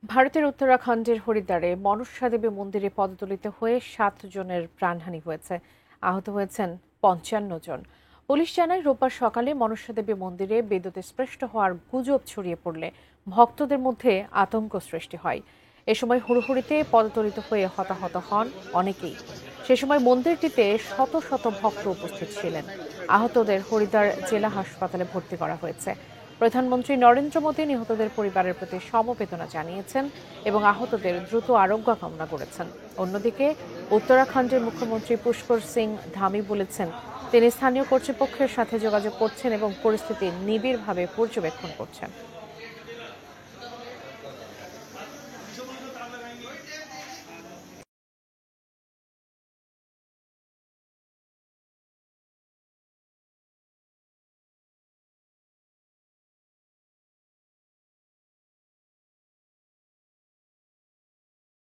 ভারতের উত্তরাখণ্ডের হরিদ্বারে মনসা দেবী মন্দিরে পদদলিত হয়ে ৭ জনের প্রাণহানি হয়েছে। আহত হয়েছেন ৫৫ জন। পুলিশ জানায়, রোববার সকালে মনসা দেবী মন্দিরে বিদ্যুৎ স্পৃষ্ট হওয়ার গুজব ছড়িয়ে পড়লে ভক্তদের মধ্যে আতঙ্ক সৃষ্টি হয়। এ সময় হুড়োহুড়িতে পদদলিত হয়ে হতাহত হন অনেকেই। সে সময় মন্দিরটিতে শত শত ভক্ত উপস্থিত ছিলেন। আহতদের হরিদ্বার জেলা হাসপাতালে ভর্তি করা হয়েছে। প্রধানমন্ত্রী নরেন্দ্র মোদী নিহতদের পরিবারের প্রতি সমবেদনা জানিয়েছেন এবং আহতদের দ্রুত আরোগ্য কামনা করেছেন। অন্যদিকে উত্তরাখণ্ডের মুখ্যমন্ত্রী পুষ্কর সিং ধামি বলেছেন, তিনি স্থানীয় কর্তৃপক্ষের সাথে যোগাযোগ করছেন এবং পরিস্থিতি নিবিড়ভাবে পর্যবেক্ষণ করছেন।